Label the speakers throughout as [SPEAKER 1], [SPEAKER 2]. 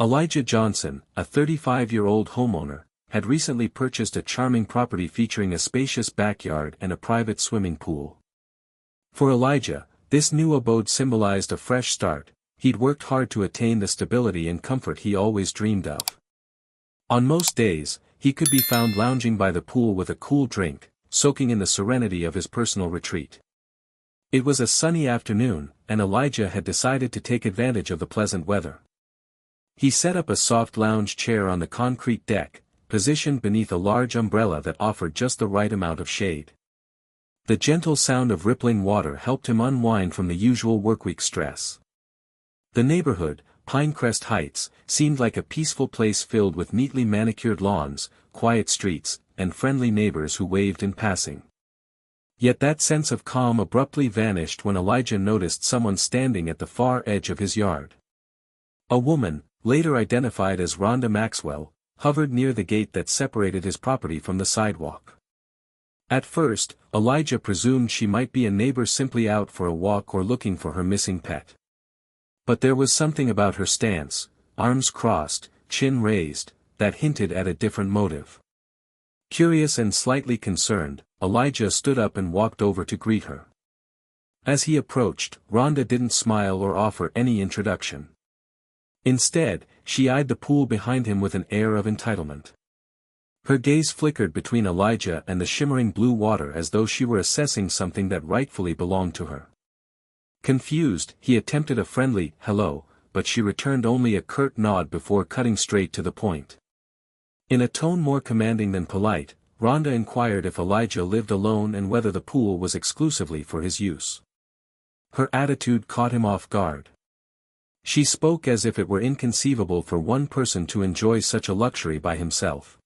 [SPEAKER 1] Elijah Johnson, a 35-year-old homeowner, had recently purchased a charming property featuring a spacious backyard and a private swimming pool. For Elijah, this new abode symbolized a fresh start. He'd worked hard to attain the stability and comfort he always dreamed of. On most days, he could be found lounging by the pool with a cool drink, soaking in the serenity of his personal retreat. It was a sunny afternoon, and Elijah had decided to take advantage of the pleasant weather. He set up a soft lounge chair on the concrete deck, positioned beneath a large umbrella that offered just the right amount of shade. The gentle sound of rippling water helped him unwind from the usual workweek stress. The neighborhood, Pinecrest Heights, seemed like a peaceful place filled with neatly manicured lawns, quiet streets, and friendly neighbors who waved in passing. Yet that sense of calm abruptly vanished when Elijah noticed someone standing at the far edge of his yard. A woman, later identified as Rhonda Maxwell, hovered near the gate that separated his property from the sidewalk. At first, Elijah presumed she might be a neighbor simply out for a walk or looking for her missing pet. But there was something about her stance, arms crossed, chin raised, that hinted at a different motive. Curious and slightly concerned, Elijah stood up and walked over to greet her. As he approached, Rhonda didn't smile or offer any introduction. Instead, she eyed the pool behind him with an air of entitlement. Her gaze flickered between Elijah and the shimmering blue water as though she were assessing something that rightfully belonged to her. Confused, he attempted a friendly hello, but she returned only a curt nod before cutting straight to the point. In a tone more commanding than polite, Rhonda inquired if Elijah lived alone and whether the pool was exclusively for his use. Her attitude caught him off guard. She spoke as if it were inconceivable for one person to enjoy such a luxury by himself.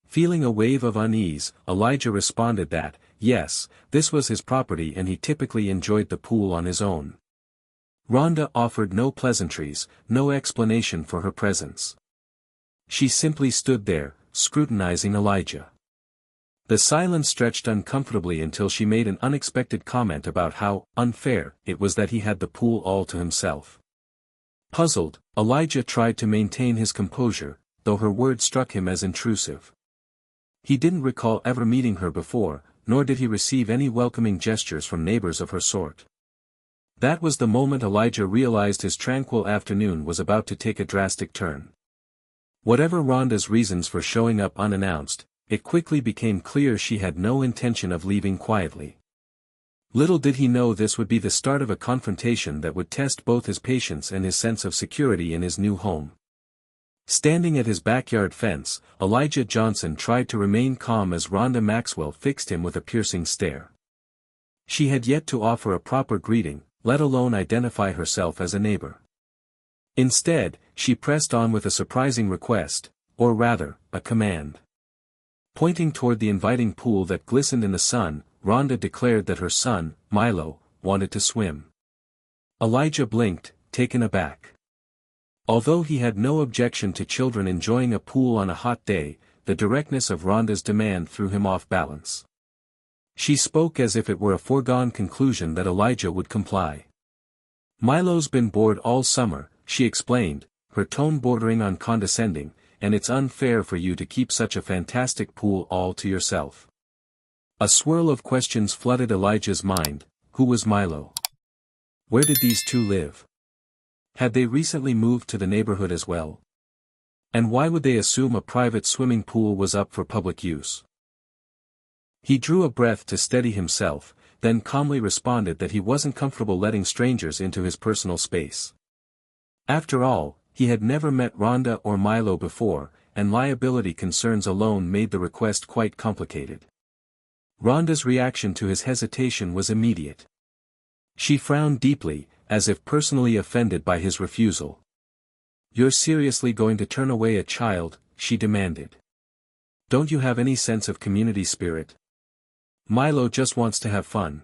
[SPEAKER 1] Feeling a wave of unease, Elijah responded that, yes, this was his property and he typically enjoyed the pool on his own. Rhonda offered no pleasantries, no explanation for her presence. She simply stood there, scrutinizing Elijah. The silence stretched uncomfortably until she made an unexpected comment about how unfair it was that he had the pool all to himself. Puzzled, Elijah tried to maintain his composure, though her words struck him as intrusive. He didn't recall ever meeting her before, nor did he receive any welcoming gestures from neighbors of her sort. That was the moment Elijah realized his tranquil afternoon was about to take a drastic turn. Whatever Rhonda's reasons for showing up unannounced, it quickly became clear she had no intention of leaving quietly. Little did he know this would be the start of a confrontation that would test both his patience and his sense of security in his new home. Standing at his backyard fence, Elijah Johnson tried to remain calm as Rhonda Maxwell fixed him with a piercing stare. She had yet to offer a proper greeting, let alone identify herself as a neighbor. Instead, she pressed on with a surprising request, or rather, a command. Pointing toward the inviting pool that glistened in the sun, Rhonda declared that her son, Milo, wanted to swim. Elijah blinked, taken aback. Although he had no objection to children enjoying a pool on a hot day, the directness of Rhonda's demand threw him off balance. She spoke as if it were a foregone conclusion that Elijah would comply. Milo's been bored all summer, she explained, her tone bordering on condescending, and it's unfair for you to keep such a fantastic pool all to yourself. A swirl of questions flooded Elijah's mind. Who was Milo? Where did these two live? Had they recently moved to the neighborhood as well? And why would they assume a private swimming pool was up for public use? He drew a breath to steady himself, then calmly responded that he wasn't comfortable letting strangers into his personal space. After all, he had never met Rhonda or Milo before, and liability concerns alone made the request quite complicated. Rhonda's reaction to his hesitation was immediate. She frowned deeply, as if personally offended by his refusal. "You're seriously going to turn away a child?" she demanded. "Don't you have any sense of community spirit? Milo just wants to have fun.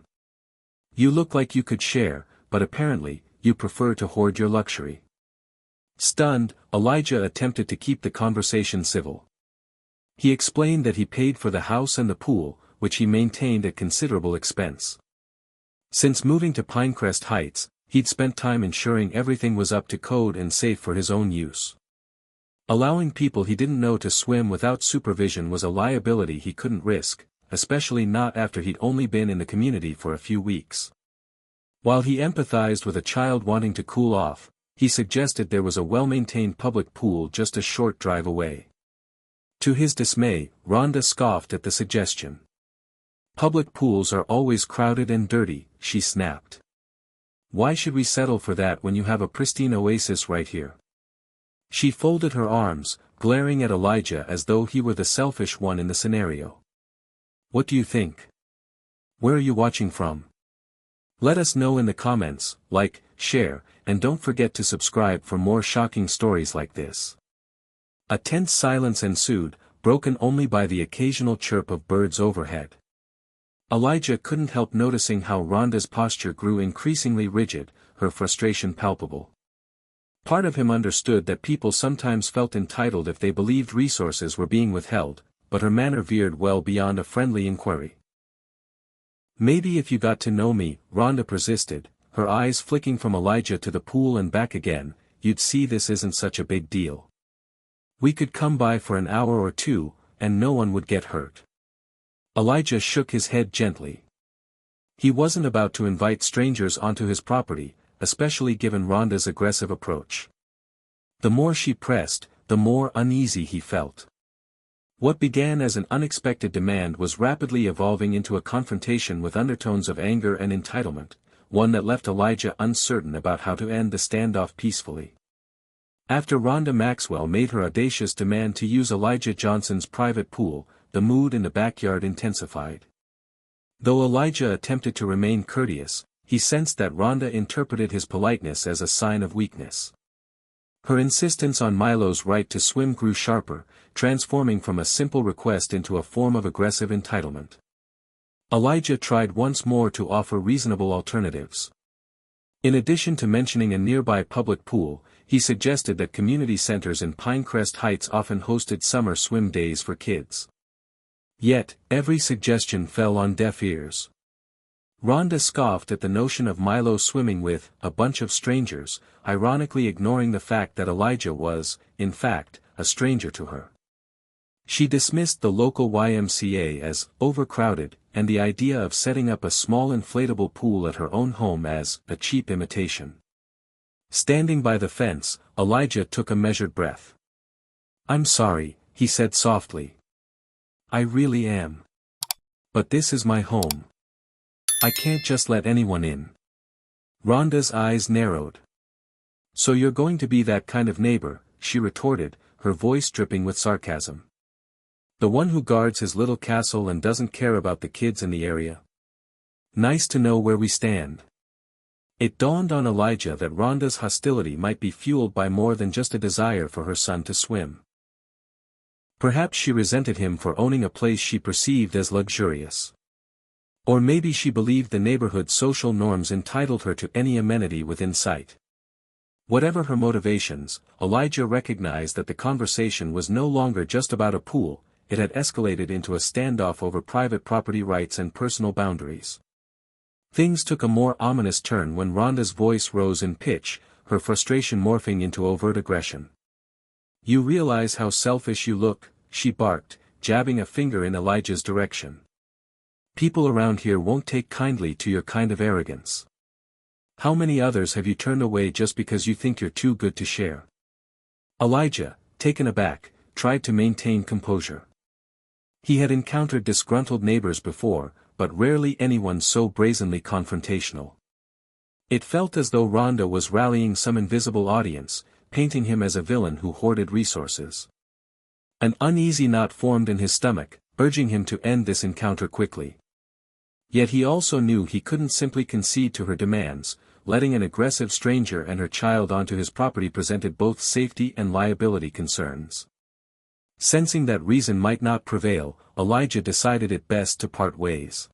[SPEAKER 1] You look like you could share, but apparently, you prefer to hoard your luxury." Stunned, Elijah attempted to keep the conversation civil. He explained that he paid for the house and the pool, which he maintained at considerable expense. Since moving to Pinecrest Heights, he'd spent time ensuring everything was up to code and safe for his own use. Allowing people he didn't know to swim without supervision was a liability he couldn't risk, especially not after he'd only been in the community for a few weeks. While he empathized with a child wanting to cool off, he suggested there was a well-maintained public pool just a short drive away. To his dismay, Rhonda scoffed at the suggestion. "Public pools are always crowded and dirty," she snapped. "Why should we settle for that when you have a pristine oasis right here?" She folded her arms, glaring at Elijah as though he were the selfish one in the scenario. "What do you think? Where are you watching from? Let us know in the comments, like, share, and don't forget to subscribe for more shocking stories like this." A tense silence ensued, broken only by the occasional chirp of birds overhead. Elijah couldn't help noticing how Rhonda's posture grew increasingly rigid, her frustration palpable. Part of him understood that people sometimes felt entitled if they believed resources were being withheld, but her manner veered well beyond a friendly inquiry. "Maybe if you got to know me," Rhonda persisted, her eyes flicking from Elijah to the pool and back again, "you'd see this isn't such a big deal. We could come by for an hour or two, and no one would get hurt." Elijah shook his head gently. He wasn't about to invite strangers onto his property, especially given Rhonda's aggressive approach. The more she pressed, the more uneasy he felt. What began as an unexpected demand was rapidly evolving into a confrontation with undertones of anger and entitlement, one that left Elijah uncertain about how to end the standoff peacefully. After Rhonda Maxwell made her audacious demand to use Elijah Johnson's private pool, the mood in the backyard intensified. Though Elijah attempted to remain courteous, he sensed that Rhonda interpreted his politeness as a sign of weakness. Her insistence on Milo's right to swim grew sharper, transforming from a simple request into a form of aggressive entitlement. Elijah tried once more to offer reasonable alternatives. In addition to mentioning a nearby public pool, he suggested that community centers in Pinecrest Heights often hosted summer swim days for kids. Yet, every suggestion fell on deaf ears. Rhonda scoffed at the notion of Milo swimming with a bunch of strangers, ironically ignoring the fact that Elijah was, in fact, a stranger to her. She dismissed the local YMCA as overcrowded, and the idea of setting up a small inflatable pool at her own home as a cheap imitation. Standing by the fence, Elijah took a measured breath. "I'm sorry," he said softly. "I really am. But this is my home. I can't just let anyone in." Rhonda's eyes narrowed. "So you're going to be that kind of neighbor," she retorted, her voice dripping with sarcasm. "The one who guards his little castle and doesn't care about the kids in the area? Nice to know where we stand." It dawned on Elijah that Rhonda's hostility might be fueled by more than just a desire for her son to swim. Perhaps she resented him for owning a place she perceived as luxurious. Or maybe she believed the neighborhood's social norms entitled her to any amenity within sight. Whatever her motivations, Elijah recognized that the conversation was no longer just about a pool, it had escalated into a standoff over private property rights and personal boundaries. Things took a more ominous turn when Rhonda's voice rose in pitch, her frustration morphing into overt aggression. "You realize how selfish you look," she barked, jabbing a finger in Elijah's direction. "People around here won't take kindly to your kind of arrogance. How many others have you turned away just because you think you're too good to share?" Elijah, taken aback, tried to maintain composure. He had encountered disgruntled neighbors before, but rarely anyone so brazenly confrontational. It felt as though Rhonda was rallying some invisible audience, painting him as a villain who hoarded resources. An uneasy knot formed in his stomach, urging him to end this encounter quickly. Yet he also knew he couldn't simply concede to her demands, letting an aggressive stranger and her child onto his property presented both safety and liability concerns. Sensing that reason might not prevail, Elijah decided it best to part ways.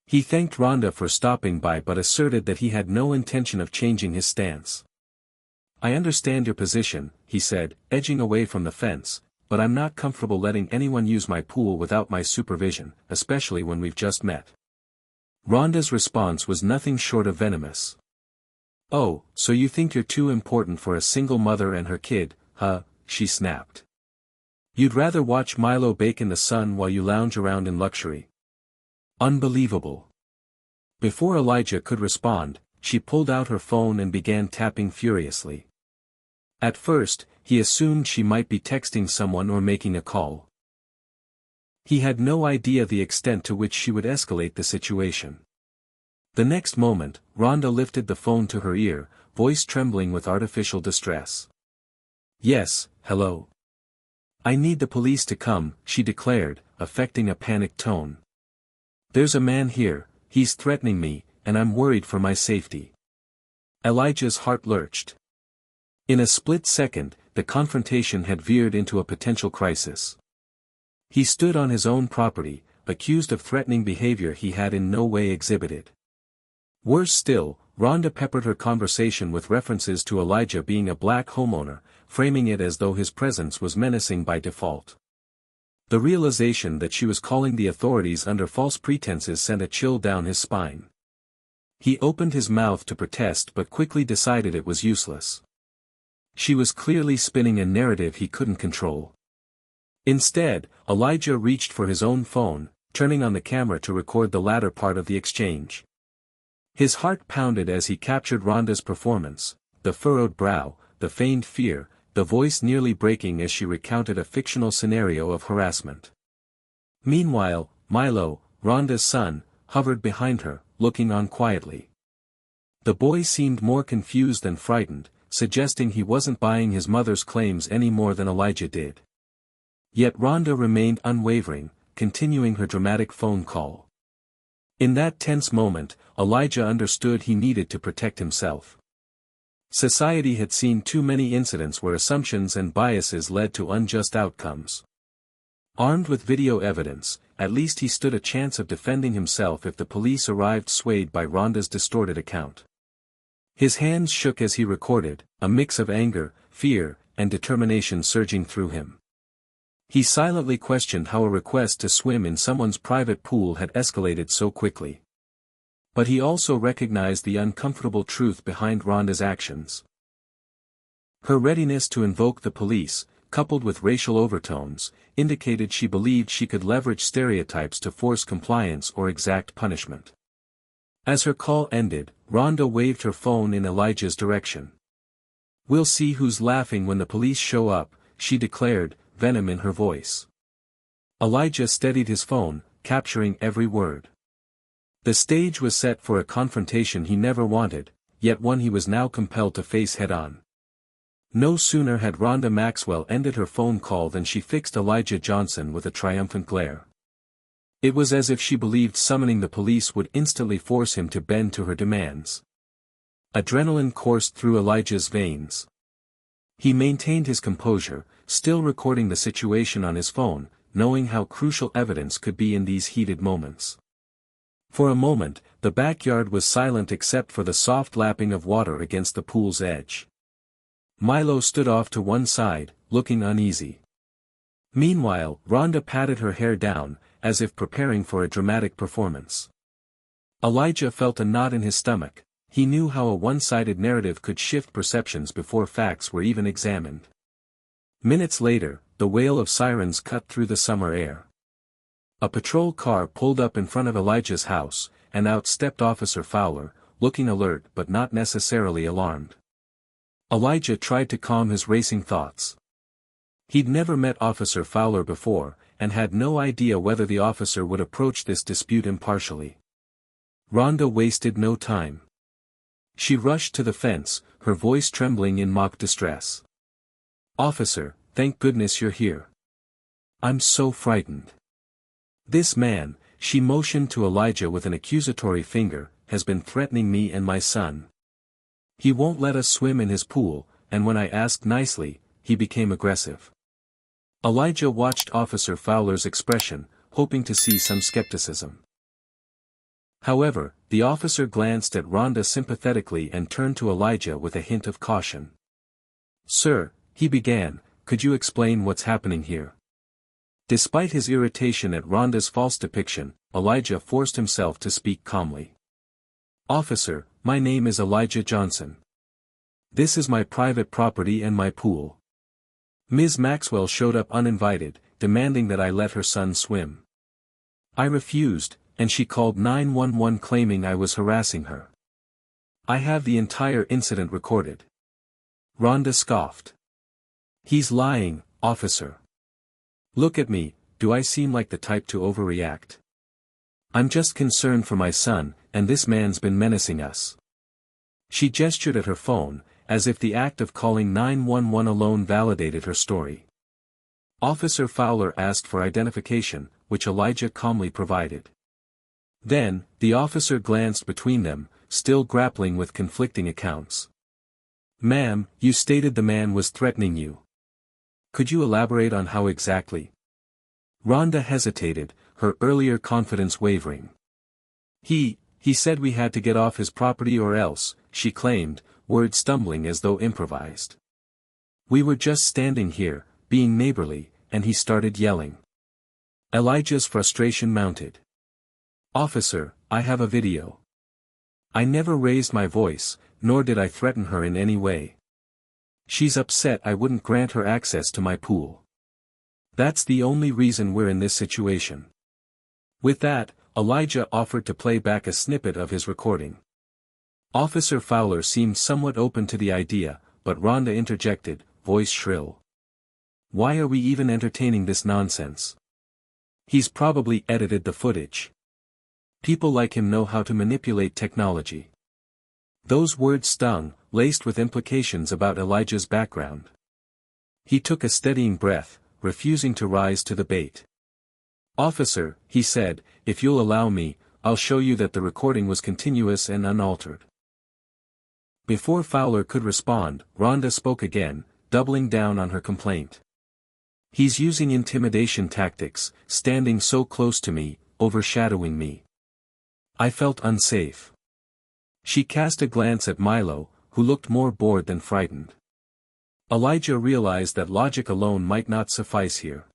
[SPEAKER 1] He thanked Rhonda for stopping by but asserted that he had no intention of changing his stance. "I understand your position," he said, edging away from the fence, "but I'm not comfortable letting anyone use my pool without my supervision, especially when we've just met." Rhonda's response was nothing short of venomous. "Oh, so you think you're too important for a single mother and her kid, huh?" she snapped. "You'd rather watch Milo bake in the sun while you lounge around in luxury." Unbelievable. Before Elijah could respond, she pulled out her phone and began tapping furiously. At first, he assumed she might be texting someone or making a call. He had no idea the extent to which she would escalate the situation. The next moment, Rhonda lifted the phone to her ear, voice trembling with artificial distress. "Yes, hello. I need the police to come," she declared, affecting a panicked tone. "There's a man here, he's threatening me, and I'm worried for my safety." Elijah's heart lurched. In a split second, the confrontation had veered into a potential crisis. He stood on his own property, accused of threatening behavior he had in no way exhibited. Worse still, Rhonda peppered her conversation with references to Elijah being a black homeowner, framing it as though his presence was menacing by default. The realization that she was calling the authorities under false pretenses sent a chill down his spine. He opened his mouth to protest but quickly decided it was useless. She was clearly spinning a narrative he couldn't control. Instead, Elijah reached for his own phone, turning on the camera to record the latter part of the exchange. His heart pounded as he captured Rhonda's performance, the furrowed brow, the feigned fear, the voice nearly breaking as she recounted a fictional scenario of harassment. Meanwhile, Milo, Rhonda's son, hovered behind her, looking on quietly. The boy seemed more confused than frightened, suggesting he wasn't buying his mother's claims any more than Elijah did. Yet Rhonda remained unwavering, continuing her dramatic phone call. In that tense moment, Elijah understood he needed to protect himself. Society had seen too many incidents where assumptions and biases led to unjust outcomes. Armed with video evidence, at least he stood a chance of defending himself if the police arrived swayed by Rhonda's distorted account. His hands shook as he recorded, a mix of anger, fear, and determination surging through him. He silently questioned how a request to swim in someone's private pool had escalated so quickly. But he also recognized the uncomfortable truth behind Rhonda's actions. Her readiness to invoke the police, coupled with racial overtones, indicated she believed she could leverage stereotypes to force compliance or exact punishment. As her call ended, Rhonda waved her phone in Elijah's direction. "We'll see who's laughing when the police show up," she declared, venom in her voice. Elijah steadied his phone, capturing every word. The stage was set for a confrontation he never wanted, yet one he was now compelled to face head-on. No sooner had Rhonda Maxwell ended her phone call than she fixed Elijah Johnson with a triumphant glare. It was as if she believed summoning the police would instantly force him to bend to her demands. Adrenaline coursed through Elijah's veins. He maintained his composure, still recording the situation on his phone, knowing how crucial evidence could be in these heated moments. For a moment, the backyard was silent except for the soft lapping of water against the pool's edge. Milo stood off to one side, looking uneasy. Meanwhile, Rhonda patted her hair down, as if preparing for a dramatic performance. Elijah felt a knot in his stomach. He knew how a one-sided narrative could shift perceptions before facts were even examined. Minutes later, the wail of sirens cut through the summer air. A patrol car pulled up in front of Elijah's house, and out stepped Officer Fowler, looking alert but not necessarily alarmed. Elijah tried to calm his racing thoughts. He'd never met Officer Fowler before, and had no idea whether the officer would approach this dispute impartially. Rhonda wasted no time. She rushed to the fence, her voice trembling in mock distress. "Officer, thank goodness you're here. I'm so frightened. This man," she motioned to Elijah with an accusatory finger, "has been threatening me and my son. He won't let us swim in his pool, and when I asked nicely, he became aggressive." Elijah watched Officer Fowler's expression, hoping to see some skepticism. However, the officer glanced at Rhonda sympathetically and turned to Elijah with a hint of caution. "Sir," he began, "could you explain what's happening here?" Despite his irritation at Rhonda's false depiction, Elijah forced himself to speak calmly. "Officer, my name is Elijah Johnson. This is my private property and my pool. Ms. Maxwell showed up uninvited, demanding that I let her son swim. I refused, and she called 911 claiming I was harassing her. I have the entire incident recorded. Rhonda scoffed. He's lying, officer. Look at me, do I seem like the type to overreact? I'm just concerned for my son, and this man's been menacing us. She gestured at her phone, as if the act of calling 911 alone validated her story. Officer Fowler asked for identification, which Elijah calmly provided. Then, the officer glanced between them, still grappling with conflicting accounts. Ma'am, you stated the man was threatening you. Could you elaborate on how exactly? Rhonda hesitated, her earlier confidence wavering. He said we had to get off his property or else, she claimed, words stumbling as though improvised. We were just standing here, being neighborly, and he started yelling. Elijah's frustration mounted. Officer, I have a video. I never raised my voice, nor did I threaten her in any way. She's upset I wouldn't grant her access to my pool. That's the only reason we're in this situation. With that, Elijah offered to play back a snippet of his recording. Officer Fowler seemed somewhat open to the idea, but Rhonda interjected, voice shrill. Why are we even entertaining this nonsense? He's probably edited the footage. People like him know how to manipulate technology. Those words stung, laced with implications about Elijah's background. He took a steadying breath, refusing to rise to the bait. Officer, he said, if you'll allow me, I'll show you that the recording was continuous and unaltered. Before Fowler could respond, Rhonda spoke again, doubling down on her complaint. He's using intimidation tactics, standing so close to me, overshadowing me. I felt unsafe. She cast a glance at Milo, who looked more bored than frightened. Elijah realized that logic alone might not suffice here.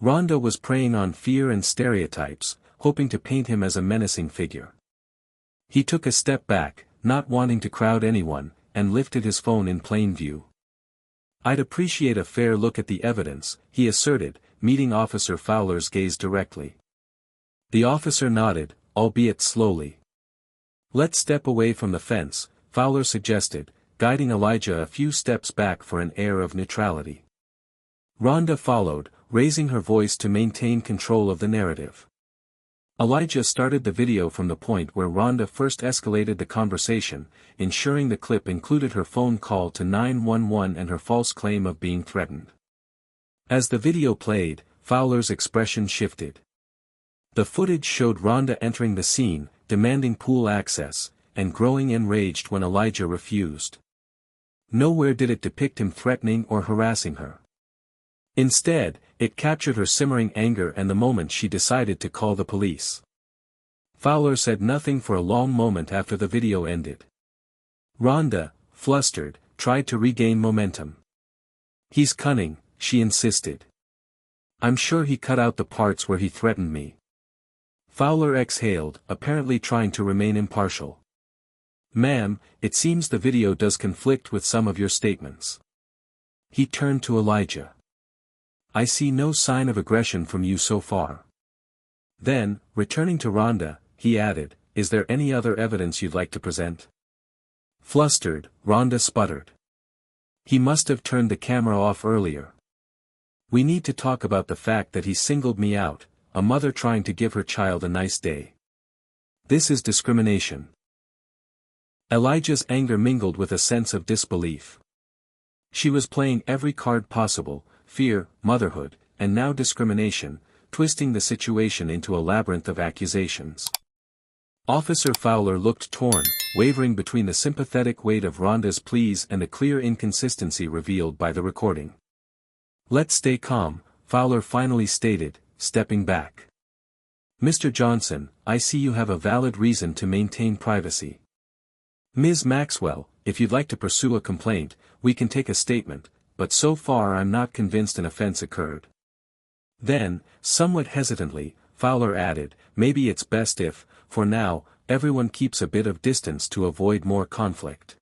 [SPEAKER 1] Rhonda was preying on fear and stereotypes, hoping to paint him as a menacing figure. He took a step back, not wanting to crowd anyone, and lifted his phone in plain view. I'd appreciate a fair look at the evidence, he asserted, meeting Officer Fowler's gaze directly. The officer nodded, albeit slowly. Let's step away from the fence, Fowler suggested, guiding Elijah a few steps back for an air of neutrality. Rhonda followed, raising her voice to maintain control of the narrative. Elijah started the video from the point where Rhonda first escalated the conversation, ensuring the clip included her phone call to 911 and her false claim of being threatened. As the video played, Fowler's expression shifted. The footage showed Rhonda entering the scene, demanding pool access, and growing enraged when Elijah refused. Nowhere did it depict him threatening or harassing her. Instead, it captured her simmering anger and the moment she decided to call the police. Fowler said nothing for a long moment after the video ended. Rhonda, flustered, tried to regain momentum. He's cunning, she insisted. I'm sure he cut out the parts where he threatened me. Fowler exhaled, apparently trying to remain impartial. Ma'am, it seems the video does conflict with some of your statements. He turned to Elijah. I see no sign of aggression from you so far. Then, returning to Rhonda, he added, is there any other evidence you'd like to present? Flustered, Rhonda sputtered. He must have turned the camera off earlier. We need to talk about the fact that he singled me out, a mother trying to give her child a nice day. This is discrimination. Elijah's anger mingled with a sense of disbelief. She was playing every card possible, fear, motherhood, and now discrimination, twisting the situation into a labyrinth of accusations. Officer Fowler looked torn, wavering between the sympathetic weight of Rhonda's pleas and the clear inconsistency revealed by the recording. Let's stay calm, Fowler finally stated, stepping back. Mr. Johnson, I see you have a valid reason to maintain privacy. Ms. Maxwell, if you'd like to pursue a complaint, we can take a statement, but so far I'm not convinced an offense occurred. Then, somewhat hesitantly, Fowler added, maybe it's best if, for now, everyone keeps a bit of distance to avoid more conflict.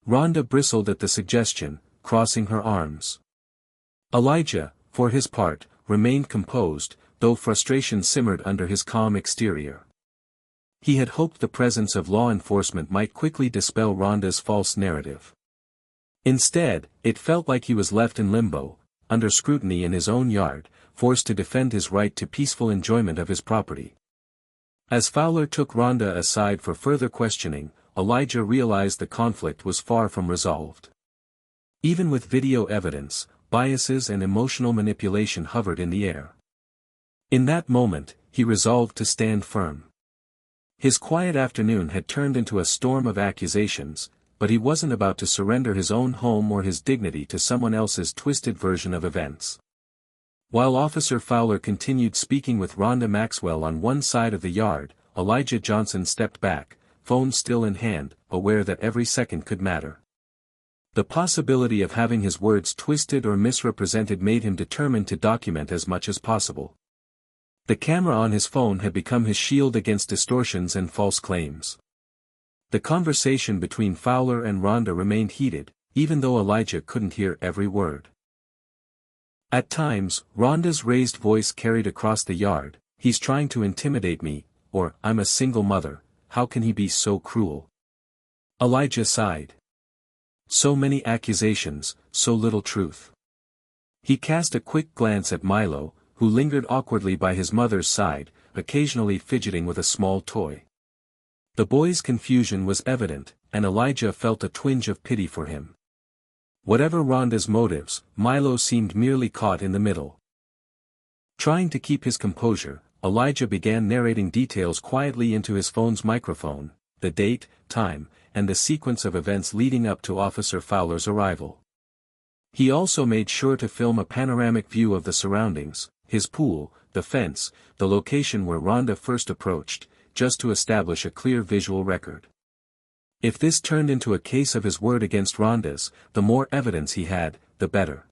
[SPEAKER 1] Rhonda bristled at the suggestion, crossing her arms. Elijah, for his part, remained composed, though frustration simmered under his calm exterior. He had hoped the presence of law enforcement might quickly dispel Rhonda's false narrative. Instead, it felt like he was left in limbo, under scrutiny in his own yard, forced to defend his right to peaceful enjoyment of his property. As Fowler took Rhonda aside for further questioning, Elijah realized the conflict was far from resolved. Even with video evidence, biases and emotional manipulation hovered in the air. In that moment, he resolved to stand firm. His quiet afternoon had turned into a storm of accusations, but he wasn't about to surrender his own home or his dignity to someone else's twisted version of events. While Officer Fowler continued speaking with Rhonda Maxwell on one side of the yard, Elijah Johnson stepped back, phone still in hand, aware that every second could matter. The possibility of having his words twisted or misrepresented made him determined to document as much as possible. The camera on his phone had become his shield against distortions and false claims. The conversation between Fowler and Rhonda remained heated, even though Elijah couldn't hear every word. At times, Rhonda's raised voice carried across the yard, "He's trying to intimidate me," or, "I'm a single mother, how can he be so cruel?" Elijah sighed. So many accusations, so little truth. He cast a quick glance at Milo, who lingered awkwardly by his mother's side, occasionally fidgeting with a small toy. The boy's confusion was evident, and Elijah felt a twinge of pity for him. Whatever Rhonda's motives, Milo seemed merely caught in the middle. Trying to keep his composure, Elijah began narrating details quietly into his phone's microphone, the date, time, and the sequence of events leading up to Officer Fowler's arrival. He also made sure to film a panoramic view of the surroundings, his pool, the fence, the location where Rhonda first approached, just to establish a clear visual record. If this turned into a case of his word against Rhonda's, the more evidence he had, the better.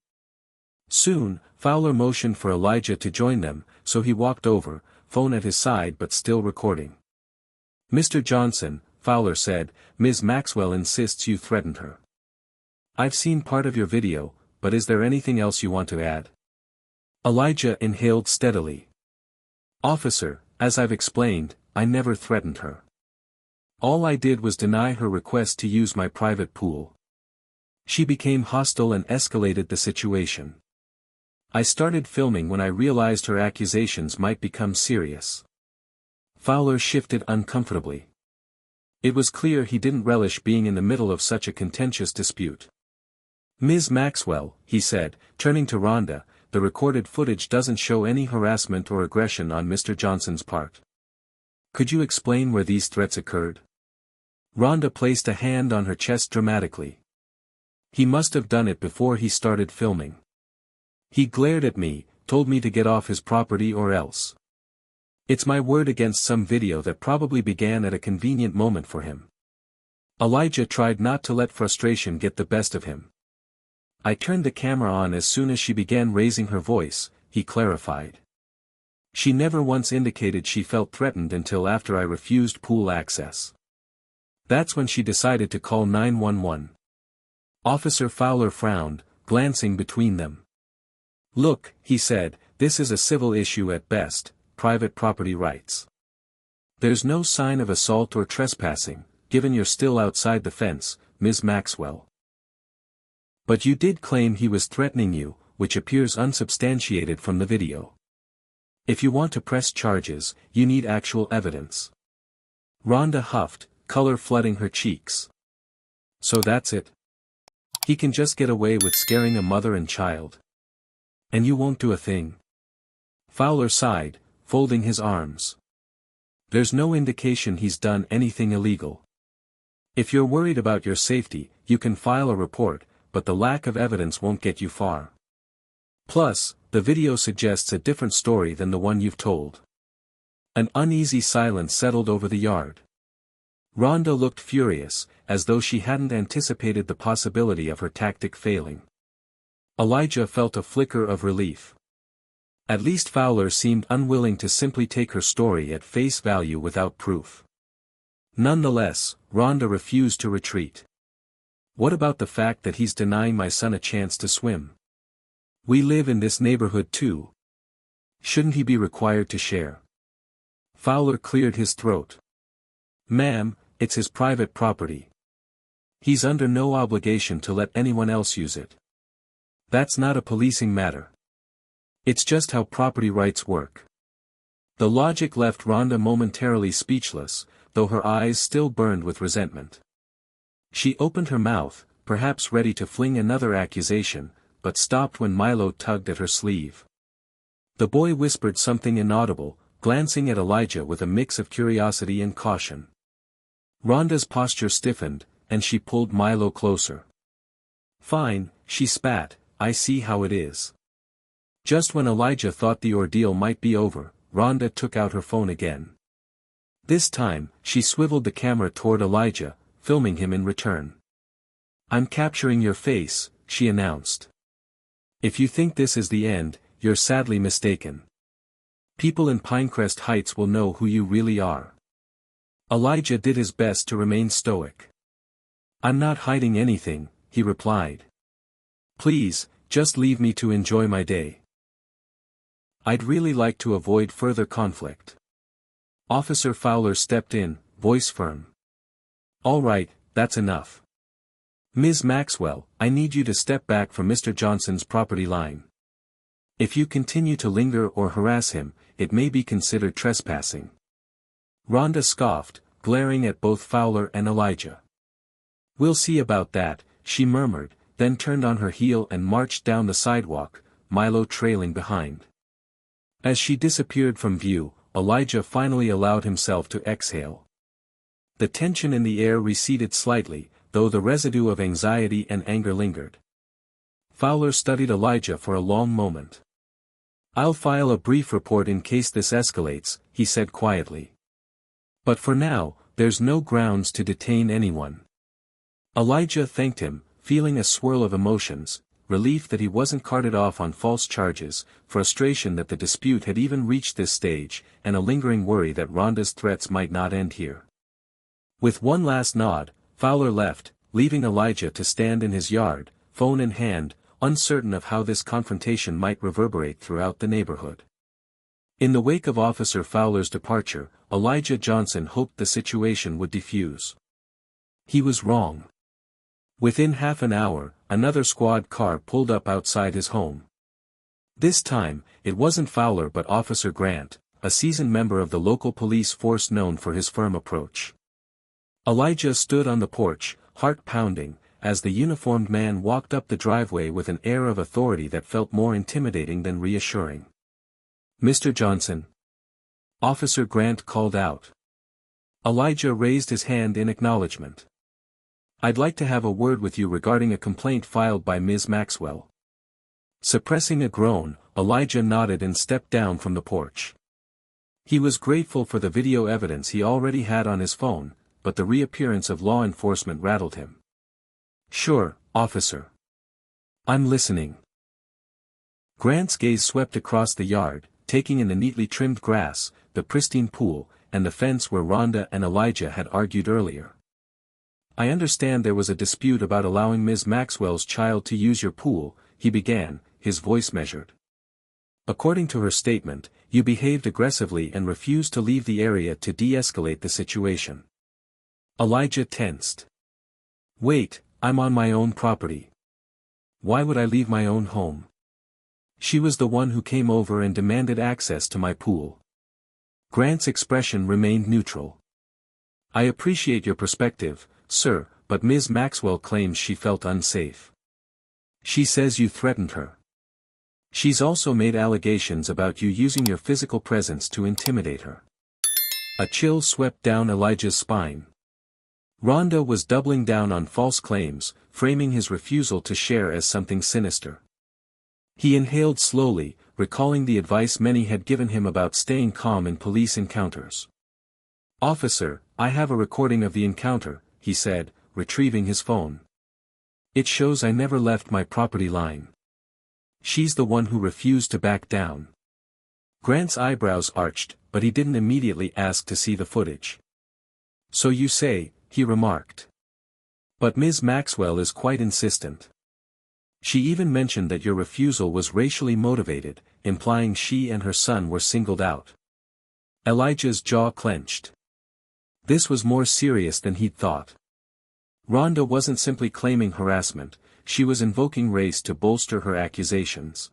[SPEAKER 1] Soon, Fowler motioned for Elijah to join them, so he walked over, phone at his side but still recording. "Mr. Johnson," Fowler said, "Ms. Maxwell insists you threatened her. I've seen part of your video, but is there anything else you want to add?" Elijah inhaled steadily. "Officer, as I've explained, I never threatened her. All I did was deny her request to use my private pool. She became hostile and escalated the situation. I started filming when I realized her accusations might become serious." Fowler shifted uncomfortably. It was clear he didn't relish being in the middle of such a contentious dispute. "Ms. Maxwell," he said, turning to Rhonda, "the recorded footage doesn't show any harassment or aggression on Mr. Johnson's part. Could you explain where these threats occurred?" Rhonda placed a hand on her chest dramatically. "He must have done it before he started filming. He glared at me, told me to get off his property or else. It's my word against some video that probably began at a convenient moment for him." Elijah tried not to let frustration get the best of him. "I turned the camera on as soon as she began raising her voice," he clarified. "She never once indicated she felt threatened until after I refused pool access. That's when she decided to call 911. Officer Fowler frowned, glancing between them. "Look," he said, "this is a civil issue at best, private property rights. There's no sign of assault or trespassing, given you're still outside the fence, Ms. Maxwell. But you did claim he was threatening you, which appears unsubstantiated from the video. If you want to press charges, you need actual evidence." Rhonda huffed, color flooding her cheeks. "So that's it? He can just get away with scaring a mother and child? And you won't do a thing?" Fowler sighed, folding his arms. "There's no indication he's done anything illegal. If you're worried about your safety, you can file a report, but the lack of evidence won't get you far. Plus, the video suggests a different story than the one you've told." An uneasy silence settled over the yard. Rhonda looked furious, as though she hadn't anticipated the possibility of her tactic failing. Elijah felt a flicker of relief. At least Fowler seemed unwilling to simply take her story at face value without proof. Nonetheless, Rhonda refused to retreat. What about the fact that he's denying my son a chance to swim? We live in this neighborhood too. Shouldn't he be required to share? Fowler cleared his throat. Ma'am, it's his private property. He's under no obligation to let anyone else use it. That's not a policing matter. It's just how property rights work. The logic left Rhonda momentarily speechless, though her eyes still burned with resentment. She opened her mouth, perhaps ready to fling another accusation, but stopped when Milo tugged at her sleeve. The boy whispered something inaudible, glancing at Elijah with a mix of curiosity and caution. Rhonda's posture stiffened, and she pulled Milo closer. Fine, she spat, I see how it is. Just when Elijah thought the ordeal might be over, Rhonda took out her phone again. This time, she swiveled the camera toward Elijah, filming him in return. I'm capturing your face, she announced. If you think this is the end, you're sadly mistaken. People in Pinecrest Heights will know who you really are. Elijah did his best to remain stoic. I'm not hiding anything, he replied. Please, just leave me to enjoy my day. I'd really like to avoid further conflict. Officer Fowler stepped in, voice firm. All right, that's enough. Ms. Maxwell, I need you to step back from Mr. Johnson's property line. If you continue to linger or harass him, it may be considered trespassing. Rhonda scoffed, glaring at both Fowler and Elijah. We'll see about that, she murmured, then turned on her heel and marched down the sidewalk, Milo trailing behind. As she disappeared from view, Elijah finally allowed himself to exhale. The tension in the air receded slightly, though the residue of anxiety and anger lingered. Fowler studied Elijah for a long moment. I'll file a brief report in case this escalates, he said quietly. But for now, there's no grounds to detain anyone. Elijah thanked him, feeling a swirl of emotions, relief that he wasn't carted off on false charges, frustration that the dispute had even reached this stage, and a lingering worry that Rhonda's threats might not end here. With one last nod, Fowler left, leaving Elijah to stand in his yard, phone in hand, uncertain of how this confrontation might reverberate throughout the neighborhood. In the wake of Officer Fowler's departure, Elijah Johnson hoped the situation would defuse. He was wrong. Within half an hour, another squad car pulled up outside his home. This time, it wasn't Fowler but Officer Grant, a seasoned member of the local police force known for his firm approach. Elijah stood on the porch, heart pounding, as the uniformed man walked up the driveway with an air of authority that felt more intimidating than reassuring. Mr. Johnson. Officer Grant called out. Elijah raised his hand in acknowledgement. I'd like to have a word with you regarding a complaint filed by Ms. Maxwell. Suppressing a groan, Elijah nodded and stepped down from the porch. He was grateful for the video evidence he already had on his phone, but the reappearance of law enforcement rattled him. Sure, officer. I'm listening. Grant's gaze swept across the yard, taking in the neatly trimmed grass, the pristine pool, and the fence where Rhonda and Elijah had argued earlier. I understand there was a dispute about allowing Ms. Maxwell's child to use your pool, he began, his voice measured. According to her statement, you behaved aggressively and refused to leave the area to de-escalate the situation. Elijah tensed. Wait, I'm on my own property. Why would I leave my own home? She was the one who came over and demanded access to my pool. Grant's expression remained neutral. I appreciate your perspective, sir, but Ms. Maxwell claims she felt unsafe. She says you threatened her. She's also made allegations about you using your physical presence to intimidate her. A chill swept down Elijah's spine. Rhonda was doubling down on false claims, framing his refusal to share as something sinister. He inhaled slowly, recalling the advice many had given him about staying calm in police encounters. Officer, I have a recording of the encounter, he said, retrieving his phone. It shows I never left my property line. She's the one who refused to back down. Grant's eyebrows arched, but he didn't immediately ask to see the footage. So you say, he remarked. But Ms. Maxwell is quite insistent. She even mentioned that your refusal was racially motivated, implying she and her son were singled out. Elijah's jaw clenched. This was more serious than he'd thought. Rhonda wasn't simply claiming harassment, she was invoking race to bolster her accusations.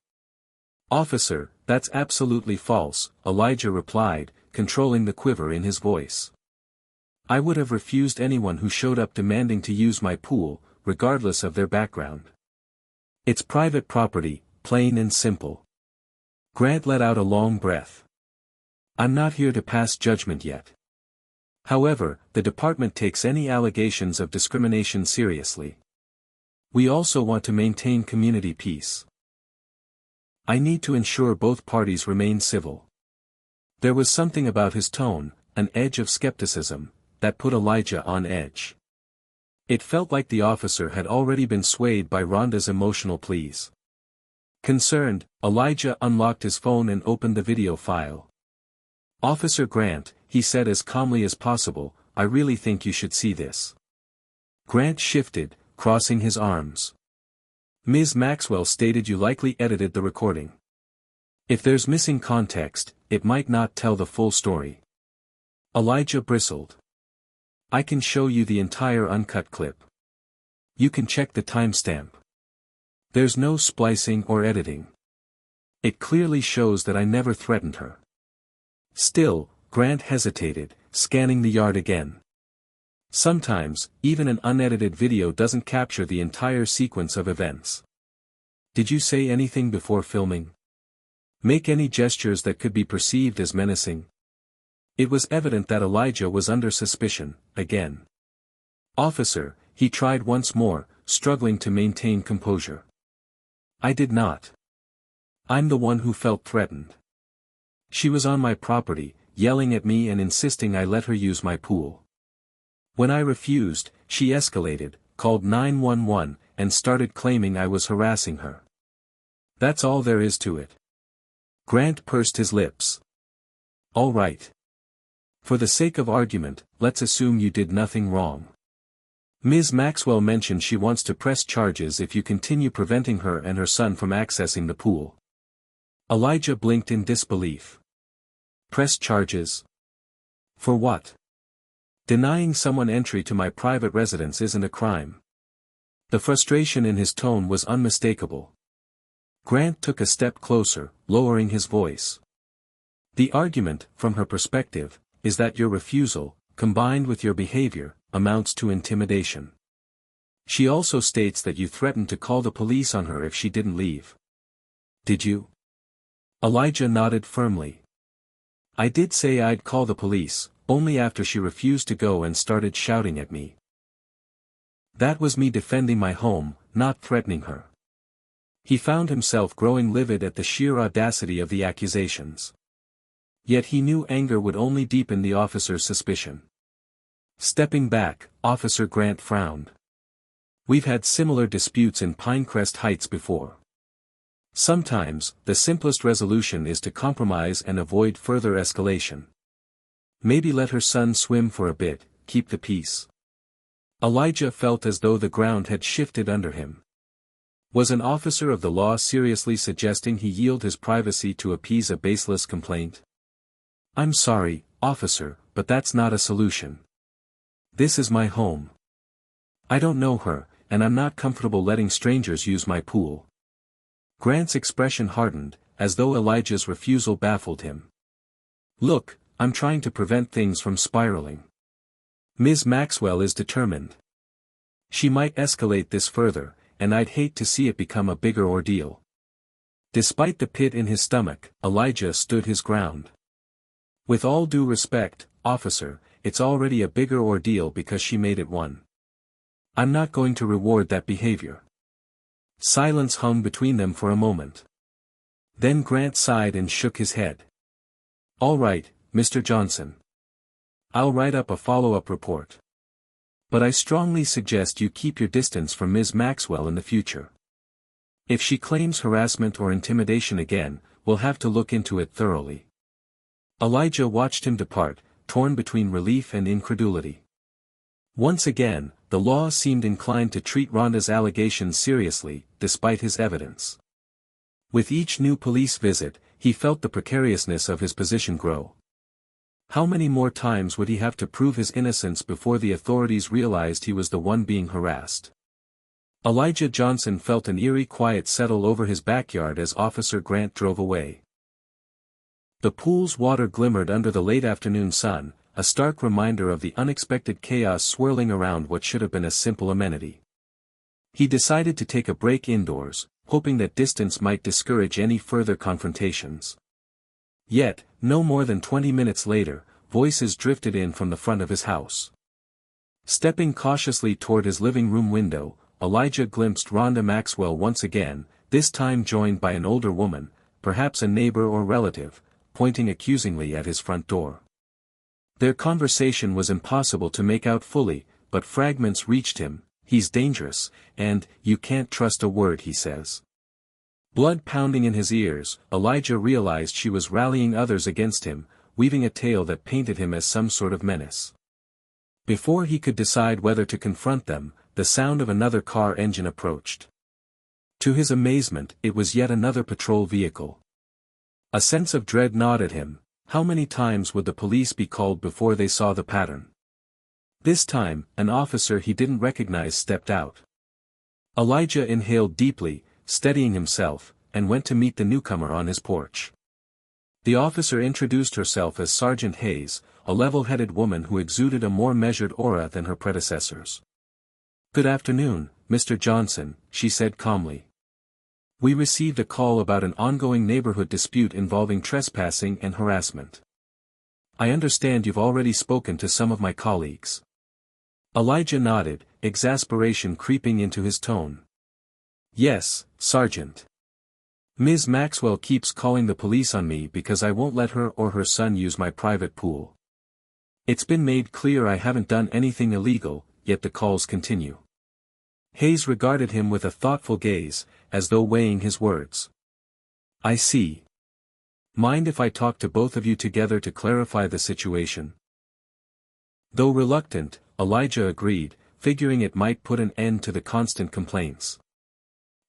[SPEAKER 1] "Officer, that's absolutely false," Elijah replied, controlling the quiver in his voice. "I would have refused anyone who showed up demanding to use my pool, regardless of their background. It's private property, plain and simple." Grant let out a long breath. "I'm not here to pass judgment yet. However, the department takes any allegations of discrimination seriously. We also want to maintain community peace. I need to ensure both parties remain civil." There was something about his tone, an edge of skepticism, that put Elijah on edge. It felt like the officer had already been swayed by Rhonda's emotional pleas. Concerned, Elijah unlocked his phone and opened the video file. "Officer Grant," he said as calmly as possible, "I really think you should see this." Grant shifted, crossing his arms. "Ms. Maxwell stated you likely edited the recording. If there's missing context, it might not tell the full story." Elijah bristled. "I can show you the entire uncut clip. You can check the timestamp. There's no splicing or editing. It clearly shows that I never threatened her." Still, Grant hesitated, scanning the yard again. Sometimes, even an unedited video doesn't capture the entire sequence of events. "Did you say anything before filming? Make any gestures that could be perceived as menacing?" It was evident that Elijah was under suspicion, again. "Officer," he tried once more, struggling to maintain composure. "I did not. I'm the one who felt threatened. She was on my property, yelling at me and insisting I let her use my pool. When I refused, she escalated, called 911, and started claiming I was harassing her. That's all there is to it." Grant pursed his lips. "All right. For the sake of argument, let's assume you did nothing wrong. Ms. Maxwell mentioned she wants to press charges if you continue preventing her and her son from accessing the pool." Elijah blinked in disbelief. "Press charges? For what? Denying someone entry to my private residence isn't a crime." The frustration in his tone was unmistakable. Grant took a step closer, lowering his voice. "The argument, from her perspective, is that your refusal, combined with your behavior, amounts to intimidation. She also states that you threatened to call the police on her if she didn't leave. Did you?" Elijah nodded firmly. "I did say I'd call the police, only after she refused to go and started shouting at me. That was me defending my home, not threatening her." He found himself growing livid at the sheer audacity of the accusations. Yet he knew anger would only deepen the officer's suspicion. Stepping back, Officer Grant frowned. "We've had similar disputes in Pinecrest Heights before. Sometimes, the simplest resolution is to compromise and avoid further escalation. Maybe let her son swim for a bit, keep the peace." Elijah felt as though the ground had shifted under him. Was an officer of the law seriously suggesting he yield his privacy to appease a baseless complaint? "I'm sorry, officer, but that's not a solution. This is my home. I don't know her, and I'm not comfortable letting strangers use my pool." Grant's expression hardened, as though Elijah's refusal baffled him. "Look, I'm trying to prevent things from spiraling. Ms. Maxwell is determined. She might escalate this further, and I'd hate to see it become a bigger ordeal." Despite the pit in his stomach, Elijah stood his ground. "With all due respect, officer, it's already a bigger ordeal because she made it one. I'm not going to reward that behavior." Silence hung between them for a moment. Then Grant sighed and shook his head. "All right, Mr. Johnson. I'll write up a follow-up report. But I strongly suggest you keep your distance from Ms. Maxwell in the future. If she claims harassment or intimidation again, we'll have to look into it thoroughly." Elijah watched him depart, torn between relief and incredulity. Once again, the law seemed inclined to treat Rhonda's allegations seriously, despite his evidence. With each new police visit, he felt the precariousness of his position grow. How many more times would he have to prove his innocence before the authorities realized he was the one being harassed? Elijah Johnson felt an eerie quiet settle over his backyard as Officer Grant drove away. The pool's water glimmered under the late afternoon sun, a stark reminder of the unexpected chaos swirling around what should have been a simple amenity. He decided to take a break indoors, hoping that distance might discourage any further confrontations. Yet, no more than 20 minutes later, voices drifted in from the front of his house. Stepping cautiously toward his living room window, Elijah glimpsed Rhonda Maxwell once again, this time joined by an older woman, perhaps a neighbor or relative, pointing accusingly at his front door. Their conversation was impossible to make out fully, but fragments reached him. "He's dangerous, and, you can't trust a word he says." Blood pounding in his ears, Elijah realized she was rallying others against him, weaving a tale that painted him as some sort of menace. Before he could decide whether to confront them, the sound of another car engine approached. To his amazement, it was yet another patrol vehicle. A sense of dread gnawed at him. How many times would the police be called before they saw the pattern? This time, an officer he didn't recognize stepped out. Elijah inhaled deeply, steadying himself, and went to meet the newcomer on his porch. The officer introduced herself as Sergeant Hayes, a level-headed woman who exuded a more measured aura than her predecessors. "Good afternoon, Mr. Johnson," she said calmly. "We received a call about an ongoing neighborhood dispute involving trespassing and harassment. I understand you've already spoken to some of my colleagues." Elijah nodded, exasperation creeping into his tone. "Yes, Sergeant. Ms. Maxwell keeps calling the police on me because I won't let her or her son use my private pool. It's been made clear I haven't done anything illegal, yet the calls continue." Hayes regarded him with a thoughtful gaze, as though weighing his words. "I see. Mind if I talk to both of you together to clarify the situation?" Though reluctant, Elijah agreed, figuring it might put an end to the constant complaints.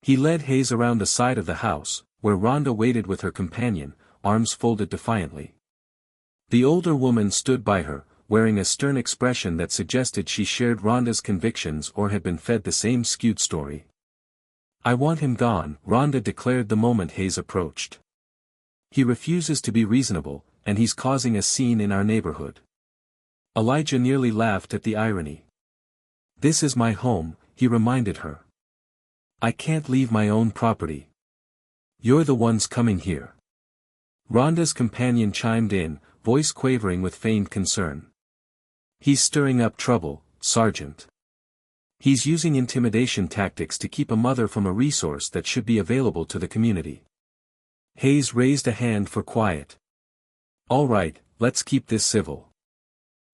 [SPEAKER 1] He led Hayes around the side of the house, where Rhonda waited with her companion, arms folded defiantly. The older woman stood by her, wearing a stern expression that suggested she shared Rhonda's convictions or had been fed the same skewed story. "I want him gone," Rhonda declared the moment Hayes approached. "He refuses to be reasonable, and he's causing a scene in our neighborhood." Elijah nearly laughed at the irony. "This is my home," he reminded her. "I can't leave my own property. You're the ones coming here." Rhonda's companion chimed in, voice quavering with feigned concern. "He's stirring up trouble, Sergeant. He's using intimidation tactics to keep a mother from a resource that should be available to the community." Hayes raised a hand for quiet. "All right, let's keep this civil.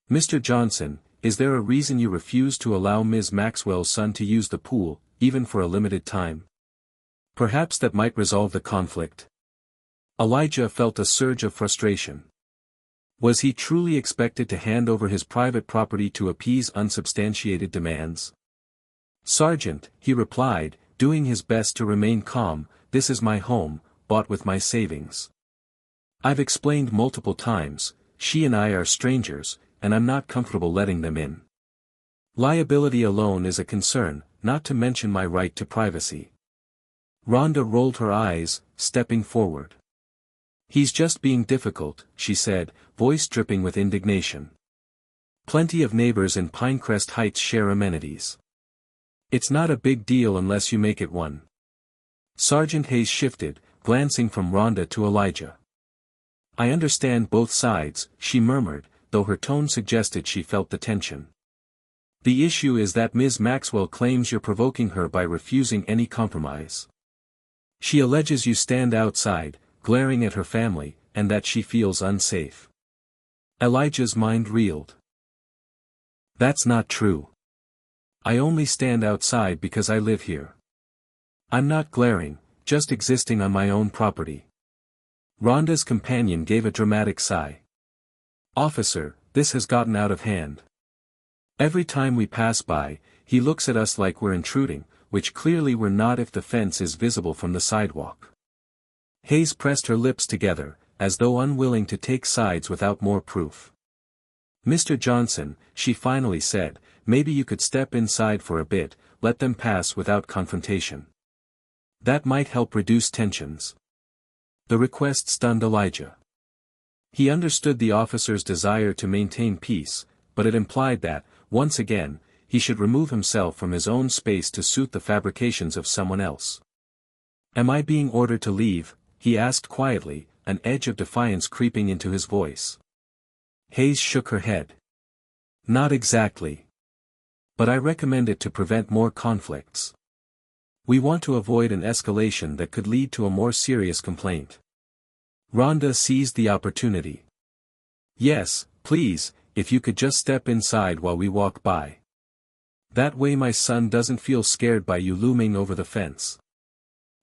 [SPEAKER 1] Mr. Johnson, is there a reason you refuse to allow Ms. Maxwell's son to use the pool, even for a limited time? Perhaps that might resolve the conflict." Elijah felt a surge of frustration. Was he truly expected to hand over his private property to appease unsubstantiated demands? "Sergeant," he replied, doing his best to remain calm, "this is my home, bought with my savings. I've explained multiple times, she and I are strangers, and I'm not comfortable letting them in. Liability alone is a concern, not to mention my right to privacy." Rhonda rolled her eyes, stepping forward. "He's just being difficult," she said, voice dripping with indignation. "Plenty of neighbors in Pinecrest Heights share amenities. It's not a big deal unless you make it one." Sergeant Hayes shifted, glancing from Rhonda to Elijah. "I understand both sides," she murmured, though her tone suggested she felt the tension. "The issue is that Ms. Maxwell claims you're provoking her by refusing any compromise. She alleges you stand outside, glaring at her family, and that she feels unsafe." Elijah's mind reeled. "That's not true. I only stand outside because I live here. I'm not glaring, just existing on my own property." Rhonda's companion gave a dramatic sigh. "Officer, this has gotten out of hand. Every time we pass by, he looks at us like we're intruding, which clearly we're not if the fence is visible from the sidewalk. Hayes pressed her lips together, as though unwilling to take sides without more proof. Mr. Johnson, she finally said, maybe you could step inside for a bit, let them pass without confrontation. That might help reduce tensions. The request stunned Elijah. He understood the officer's desire to maintain peace, but it implied that, once again, he should remove himself from his own space to suit the fabrications of someone else. Am I being ordered to leave? He asked quietly, an edge of defiance creeping into his voice. Hayes shook her head. Not exactly. But I recommend it to prevent more conflicts. We want to avoid an escalation that could lead to a more serious complaint. Rhonda seized the opportunity. Yes, please, if you could just step inside while we walk by. That way my son doesn't feel scared by you looming over the fence.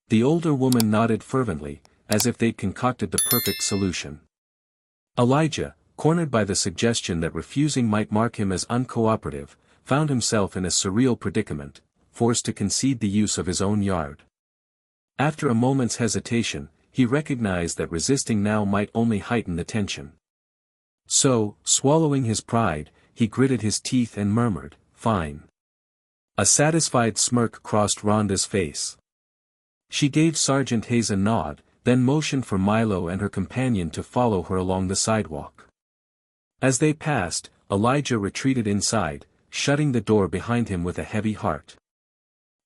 [SPEAKER 1] The older woman nodded fervently, as if they'd concocted the perfect solution. Elijah, cornered by the suggestion that refusing might mark him as uncooperative, found himself in a surreal predicament, forced to concede the use of his own yard. After a moment's hesitation, he recognized that resisting now might only heighten the tension. So, swallowing his pride, he gritted his teeth and murmured, "Fine." A satisfied smirk crossed Rhonda's face. She gave Sergeant Hayes a nod, then motioned for Milo and her companion to follow her along the sidewalk. As they passed, Elijah retreated inside, shutting the door behind him with a heavy heart.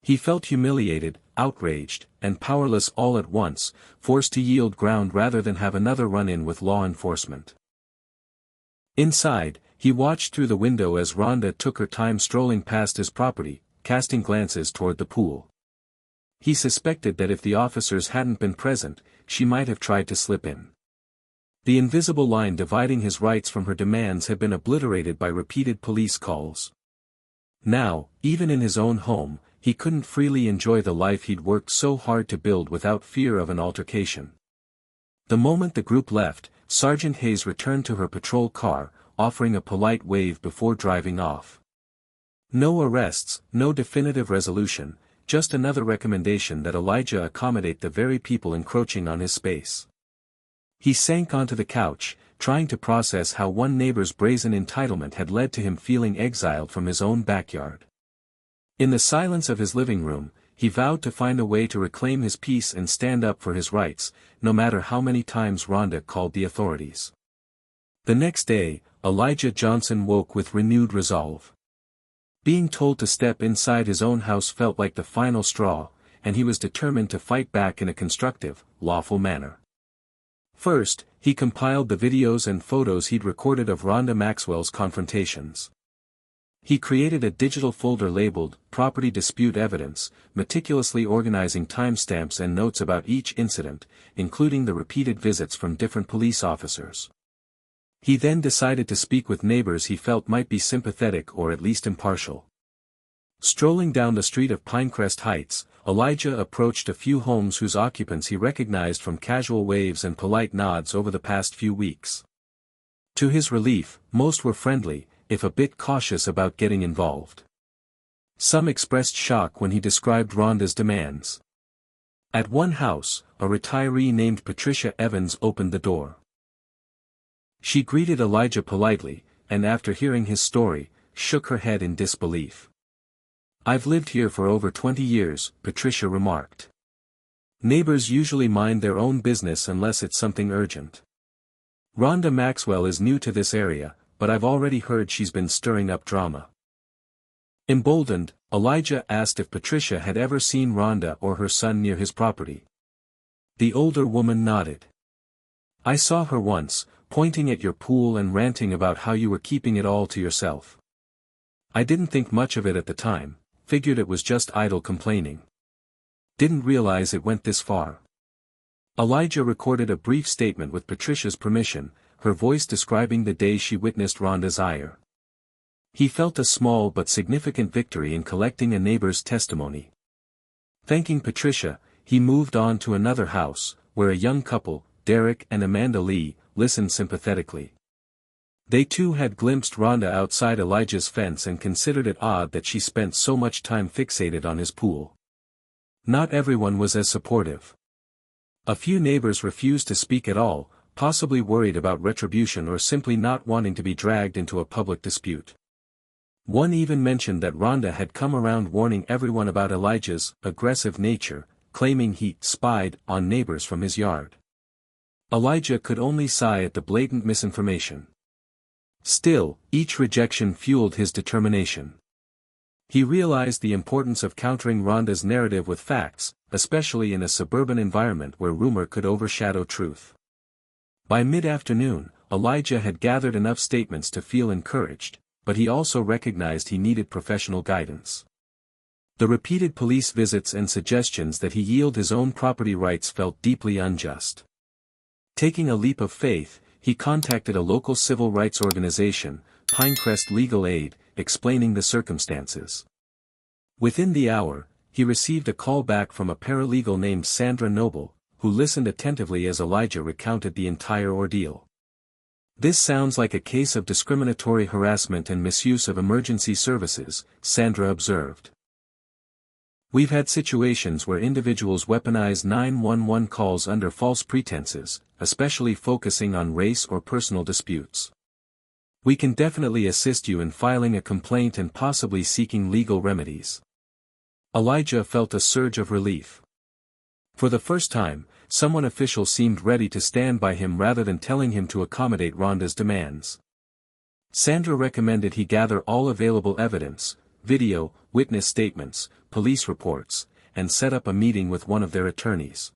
[SPEAKER 1] He felt humiliated, outraged, and powerless all at once, forced to yield ground rather than have another run-in with law enforcement. Inside, he watched through the window as Rhonda took her time strolling past his property, casting glances toward the pool. He suspected that if the officers hadn't been present, she might have tried to slip in. The invisible line dividing his rights from her demands had been obliterated by repeated police calls. Now, even in his own home, he couldn't freely enjoy the life he'd worked so hard to build without fear of an altercation. The moment the group left, Sergeant Hayes returned to her patrol car, offering a polite wave before driving off. No arrests, no definitive resolution, just another recommendation that Elijah accommodate the very people encroaching on his space. He sank onto the couch, trying to process how one neighbor's brazen entitlement had led to him feeling exiled from his own backyard. In the silence of his living room, he vowed to find a way to reclaim his peace and stand up for his rights, no matter how many times Rhonda called the authorities. The next day, Elijah Johnson woke with renewed resolve. Being told to step inside his own house felt like the final straw, and he was determined to fight back in a constructive, lawful manner. First, he compiled the videos and photos he'd recorded of Rhonda Maxwell's confrontations. He created a digital folder labeled Property Dispute Evidence, meticulously organizing timestamps and notes about each incident, including the repeated visits from different police officers. He then decided to speak with neighbors he felt might be sympathetic or at least impartial. Strolling down the street of Pinecrest Heights, Elijah approached a few homes whose occupants he recognized from casual waves and polite nods over the past few weeks. To his relief, most were friendly, if a bit cautious about getting involved. Some expressed shock when he described Rhonda's demands. At one house, a retiree named Patricia Evans opened the door. She greeted Elijah politely, and after hearing his story, shook her head in disbelief. "I've lived here for over 20 years, Patricia remarked. Neighbors usually mind their own business unless it's something urgent. Rhonda Maxwell is new to this area, but I've already heard she's been stirring up drama." Emboldened, Elijah asked if Patricia had ever seen Rhonda or her son near his property. The older woman nodded. "I saw her once, pointing at your pool and ranting about how you were keeping it all to yourself. I didn't think much of it at the time, figured it was just idle complaining. Didn't realize it went this far." Elijah recorded a brief statement with Patricia's permission, her voice describing the day she witnessed Rhonda's ire. He felt a small but significant victory in collecting a neighbor's testimony. Thanking Patricia, he moved on to another house, where a young couple, Derek and Amanda Lee, listened sympathetically. They too had glimpsed Rhonda outside Elijah's fence and considered it odd that she spent so much time fixated on his pool. Not everyone was as supportive. A few neighbors refused to speak at all, possibly worried about retribution or simply not wanting to be dragged into a public dispute. One even mentioned that Rhonda had come around warning everyone about Elijah's aggressive nature, claiming he spied on neighbors from his yard. Elijah could only sigh at the blatant misinformation. Still, each rejection fueled his determination. He realized the importance of countering Rhonda's narrative with facts, especially in a suburban environment where rumor could overshadow truth. By mid-afternoon, Elijah had gathered enough statements to feel encouraged, but he also recognized he needed professional guidance. The repeated police visits and suggestions that he yield his own property rights felt deeply unjust. Taking a leap of faith, he contacted a local civil rights organization, Pinecrest Legal Aid, explaining the circumstances. Within the hour, he received a call back from a paralegal named Sandra Noble, who listened attentively as Elijah recounted the entire ordeal. "This sounds like a case of discriminatory harassment and misuse of emergency services," Sandra observed. "We've had situations where individuals weaponize 911 calls under false pretenses, especially focusing on race or personal disputes. We can definitely assist you in filing a complaint and possibly seeking legal remedies." Elijah felt a surge of relief. For the first time, someone official seemed ready to stand by him rather than telling him to accommodate Rhonda's demands. Sandra recommended he gather all available evidence, video, witness statements, police reports, and set up a meeting with one of their attorneys.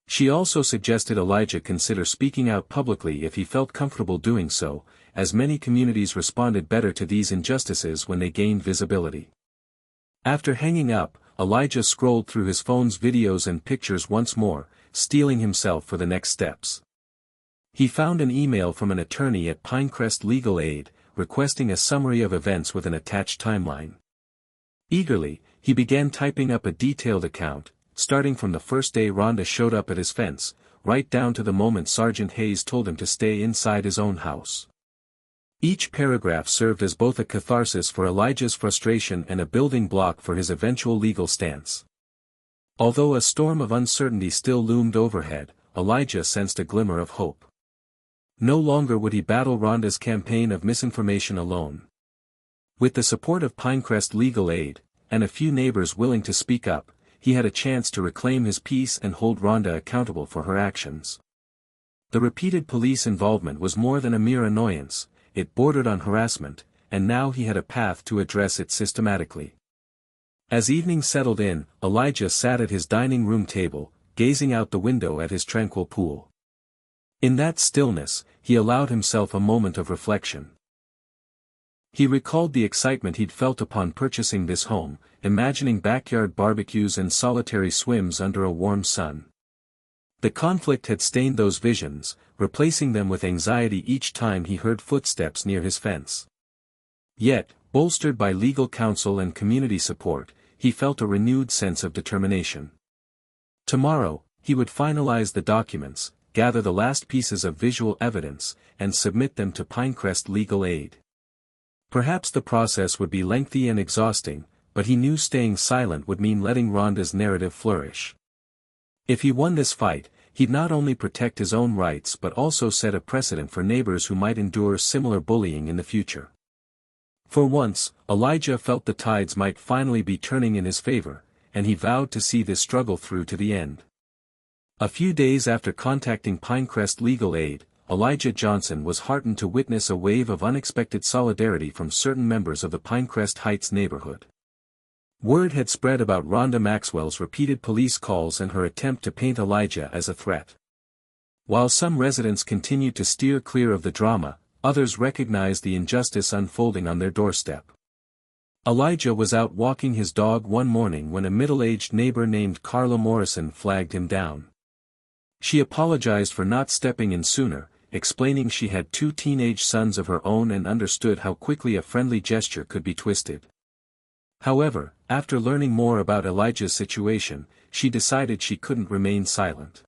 [SPEAKER 1] She also suggested Elijah consider speaking out publicly if he felt comfortable doing so, as many communities responded better to these injustices when they gained visibility. After hanging up, Elijah scrolled through his phone's videos and pictures once more, steeling himself for the next steps. He found an email from an attorney at Pinecrest Legal Aid, requesting a summary of events with an attached timeline. Eagerly, he began typing up a detailed account, starting from the first day Rhonda showed up at his fence, right down to the moment Sergeant Hayes told him to stay inside his own house. Each paragraph served as both a catharsis for Elijah's frustration and a building block for his eventual legal stance. Although a storm of uncertainty still loomed overhead, Elijah sensed a glimmer of hope. No longer would he battle Rhonda's campaign of misinformation alone. With the support of Pinecrest Legal Aid, and a few neighbors willing to speak up, he had a chance to reclaim his peace and hold Rhonda accountable for her actions. The repeated police involvement was more than a mere annoyance, it bordered on harassment, and now he had a path to address it systematically. As evening settled in, Elijah sat at his dining room table, gazing out the window at his tranquil pool. In that stillness, he allowed himself a moment of reflection. He recalled the excitement he'd felt upon purchasing this home, imagining backyard barbecues and solitary swims under a warm sun. The conflict had stained those visions, replacing them with anxiety each time he heard footsteps near his fence. Yet, bolstered by legal counsel and community support, he felt a renewed sense of determination. Tomorrow, he would finalize the documents, gather the last pieces of visual evidence, and submit them to Pinecrest Legal Aid. Perhaps the process would be lengthy and exhausting, but he knew staying silent would mean letting Rhonda's narrative flourish. If he won this fight, he'd not only protect his own rights but also set a precedent for neighbors who might endure similar bullying in the future. For once, Elijah felt the tides might finally be turning in his favor, and he vowed to see this struggle through to the end. A few days after contacting Pinecrest Legal Aid, Elijah Johnson was heartened to witness a wave of unexpected solidarity from certain members of the Pinecrest Heights neighborhood. Word had spread about Rhonda Maxwell's repeated police calls and her attempt to paint Elijah as a threat. While some residents continued to steer clear of the drama, others recognized the injustice unfolding on their doorstep. Elijah was out walking his dog one morning when a middle-aged neighbor named Carla Morrison flagged him down. She apologized for not stepping in sooner, explaining she had 2 teenage sons of her own and understood how quickly a friendly gesture could be twisted. However, after learning more about Elijah's situation, she decided she couldn't remain silent.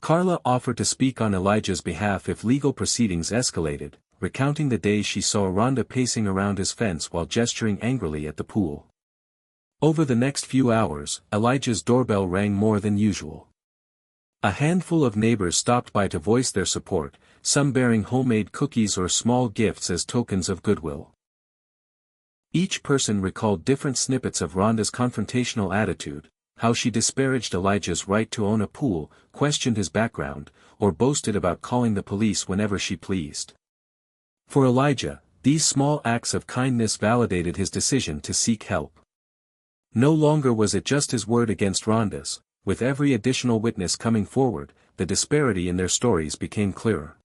[SPEAKER 1] Carla offered to speak on Elijah's behalf if legal proceedings escalated, recounting the day she saw Rhonda pacing around his fence while gesturing angrily at the pool. Over the next few hours, Elijah's doorbell rang more than usual. A handful of neighbors stopped by to voice their support, some bearing homemade cookies or small gifts as tokens of goodwill. Each person recalled different snippets of Rhonda's confrontational attitude, how she disparaged Elijah's right to own a pool, questioned his background, or boasted about calling the police whenever she pleased. For Elijah, these small acts of kindness validated his decision to seek help. No longer was it just his word against Rhonda's. With every additional witness coming forward, the disparity in their stories became clearer.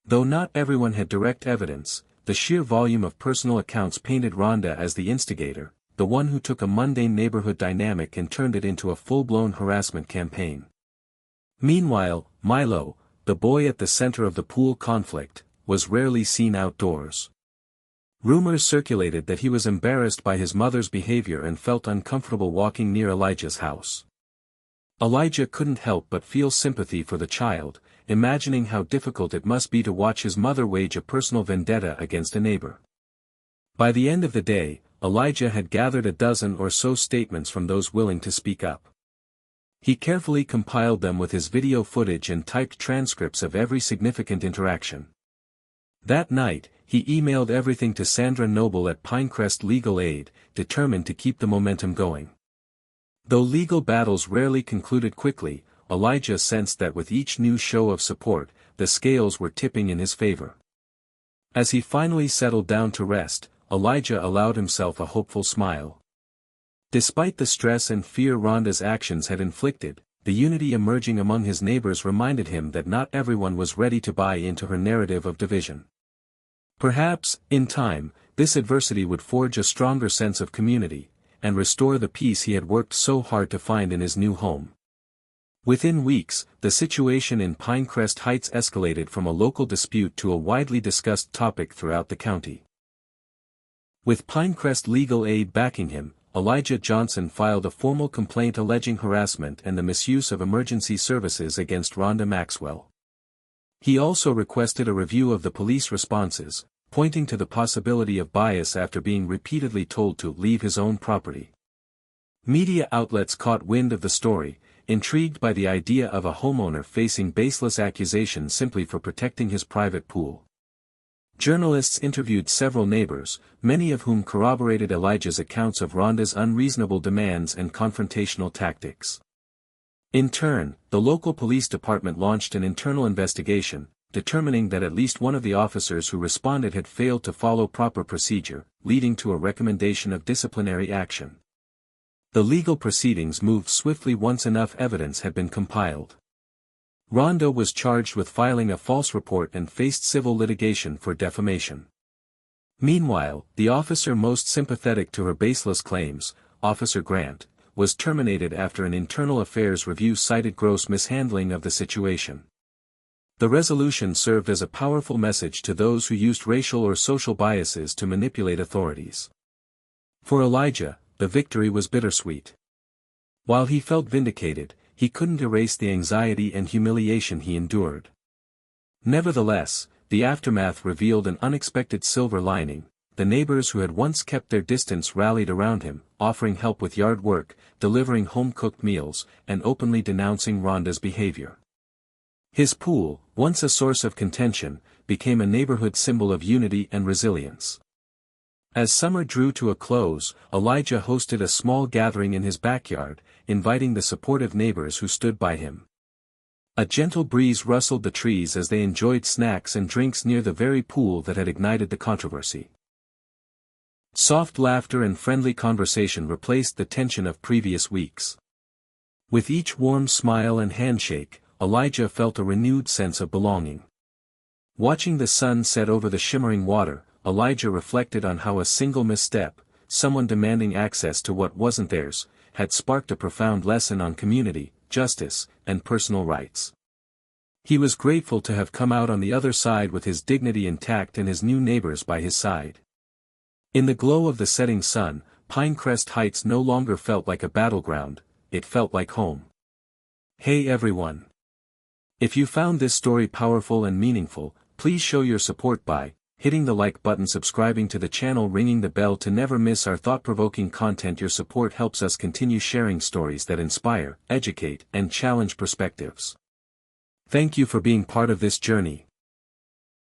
[SPEAKER 1] Though not everyone had direct evidence, the sheer volume of personal accounts painted Rhonda as the instigator, the one who took a mundane neighborhood dynamic and turned it into a full-blown harassment campaign. Meanwhile, Milo, the boy at the center of the pool conflict, was rarely seen outdoors. Rumors circulated that he was embarrassed by his mother's behavior and felt uncomfortable walking near Elijah's house. Elijah couldn't help but feel sympathy for the child, imagining how difficult it must be to watch his mother wage a personal vendetta against a neighbor. By the end of the day, Elijah had gathered a dozen or so statements from those willing to speak up. He carefully compiled them with his video footage and typed transcripts of every significant interaction. That night, he emailed everything to Sandra Noble at Pinecrest Legal Aid, determined to keep the momentum going. Though legal battles rarely concluded quickly, Elijah sensed that with each new show of support, the scales were tipping in his favor. As he finally settled down to rest, Elijah allowed himself a hopeful smile. Despite the stress and fear Rhonda's actions had inflicted, the unity emerging among his neighbors reminded him that not everyone was ready to buy into her narrative of division. Perhaps, in time, this adversity would forge a stronger sense of community, and restore the peace he had worked so hard to find in his new home. Within weeks, the situation in Pinecrest Heights escalated from a local dispute to a widely discussed topic throughout the county. With Pinecrest Legal Aid backing him, Elijah Johnson filed a formal complaint alleging harassment and the misuse of emergency services against Rhonda Maxwell. He also requested a review of the police responses, pointing to the possibility of bias after being repeatedly told to leave his own property. Media outlets caught wind of the story, intrigued by the idea of a homeowner facing baseless accusations simply for protecting his private pool. Journalists interviewed several neighbors, many of whom corroborated Elijah's accounts of Rhonda's unreasonable demands and confrontational tactics. In turn, the local police department launched an internal investigation, determining that at least one of the officers who responded had failed to follow proper procedure, leading to a recommendation of disciplinary action. The legal proceedings moved swiftly once enough evidence had been compiled. Rhonda was charged with filing a false report and faced civil litigation for defamation. Meanwhile, the officer most sympathetic to her baseless claims, Officer Grant, was terminated after an internal affairs review cited gross mishandling of the situation. The resolution served as a powerful message to those who used racial or social biases to manipulate authorities. For Elijah, the victory was bittersweet. While he felt vindicated, he couldn't erase the anxiety and humiliation he endured. Nevertheless, the aftermath revealed an unexpected silver lining. The neighbors who had once kept their distance rallied around him, offering help with yard work, delivering home-cooked meals, and openly denouncing Rhonda's behavior. His pool, once a source of contention, became a neighborhood symbol of unity and resilience. As summer drew to a close, Elijah hosted a small gathering in his backyard, inviting the supportive neighbors who stood by him. A gentle breeze rustled the trees as they enjoyed snacks and drinks near the very pool that had ignited the controversy. Soft laughter and friendly conversation replaced the tension of previous weeks. With each warm smile and handshake, Elijah felt a renewed sense of belonging. Watching the sun set over the shimmering water, Elijah reflected on how a single misstep, someone demanding access to what wasn't theirs, had sparked a profound lesson on community, justice, and personal rights. He was grateful to have come out on the other side with his dignity intact and his new neighbors by his side. In the glow of the setting sun, Pinecrest Heights no longer felt like a battleground, it felt like home. Hey everyone! If you found this story powerful and meaningful, Please show your support by hitting the like button, subscribing to the channel, ringing the bell to never miss our thought-provoking content. Your support helps us continue sharing stories that inspire, educate, and challenge perspectives. Thank you for being part of this journey.